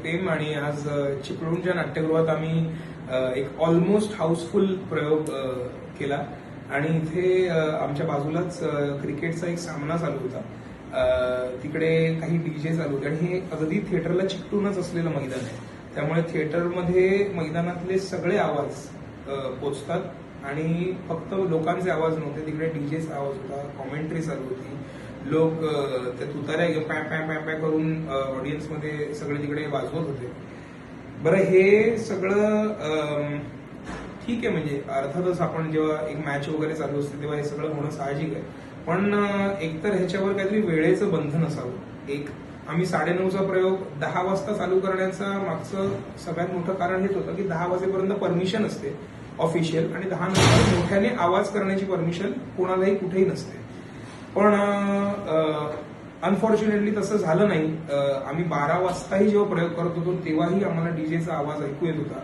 प्रेम आणि आज चिपळूणच्या नाट्यगृहात आम्ही एक ऑलमोस्ट हाऊसफुल प्रयोग केला आणि इथे आमच्या बाजूलाच क्रिकेटचा एक सामना चालू होता. तिकडे काही डीजे चालू होते आणि हे अगदी थिएटरला चिकटूनच असलेलं मैदान आहे. त्यामुळे थिएटरमध्ये मैदानातले सगळे आवाज पोचतात आणि फक्त लोकांचे आवाज नव्हते, तिकडे डीजेचा आवाज होता, कॉमेंट्री चालू होती, लोक त्या तुताऱ्या पॅ पॅ पॅ पॅ करून ऑडियन्समध्ये सगळे तिकडे वाजवत होते. बरं, हे सगळं ठीक आहे, म्हणजे अर्थातच आपण जेव्हा एक मॅच वगैरे चालू असते तेव्हा हे सगळं होणं साहजिक आहे, पण एकतर ह्याच्यावर काहीतरी वेळेचं बंधन असावं. एक आम्ही 9:30चा प्रयोग 10 वाजता चालू करण्याचं मागचं सगळ्यात मोठं कारण हेच होतं की 10 वाजेपर्यंत परमिशन असते ऑफिशियल आणि 10 नंतर मोठ्याने आवाज करण्याची परमिशन कोणालाही कुठेही नसते. पण अनफॉर्च्युनेटली तसं झालं नाही. आम्ही 12 वाजताही जेव्हा प्रयोग करत होतो तेव्हाही आम्हाला डीजेचा आवाज ऐकू येत होता.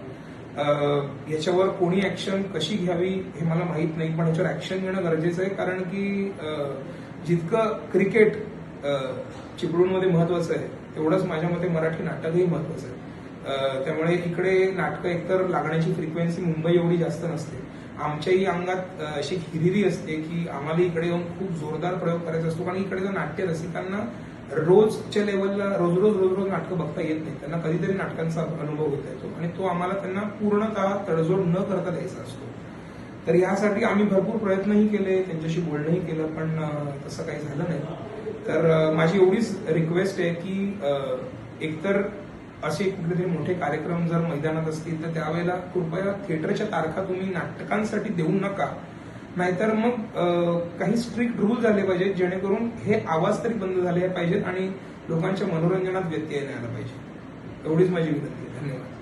याच्यावर कोणी ऍक्शन कशी घ्यावी हे मला माहित नाही, पण याच्यावर ऍक्शन घेणं गरजेचं आहे, कारण की जितकं क्रिकेट चिपळूणमध्ये महत्वाचं आहे तेवढंच माझ्या मते मराठी नाटकही महत्वाचं आहे. त्यामुळे इकडे नाटकं एकतर लागण्याची फ्रिक्वेन्सी मुंबई एवढी जास्त नसते. आमच्याही अंगात अशी हिरिरी असते की आम्हाला इकडे येऊन खूप जोरदार प्रयोग करायचा असतो, कारण इकडे नाट्य रसिकांना रोजच्या लेवलला रोज नाटकं बघता येत नाही. त्यांना कधीतरी नाटकांचा अनुभव घेता येतो आणि तो आम्हाला त्यांना पूर्णतः तडजोड न करता द्यायचा असतो. तर यासाठी आम्ही भरपूर प्रयत्नही केले, त्यांच्याशी बोलणंही केलं, पण तसं काही झालं नाही. तर माझी एवढीच रिक्वेस्ट आहे की एकतर असे कुठलेतरी मोठे कार्यक्रम जर मैदानात असतील तर त्यावेळेला कृपया थिएटरच्या तारखा तुम्ही नाटकांसाठी देऊ नका, नाहीतर मग काही स्ट्रिक्ट रूल झाले पाहिजेत जेणेकरून हे आवाज तरी बंद झाले पाहिजेत आणि लोकांच्या मनोरंजनात व्यत्यय नाही आला पाहिजे. एवढीच माझी विनंती. धन्यवाद.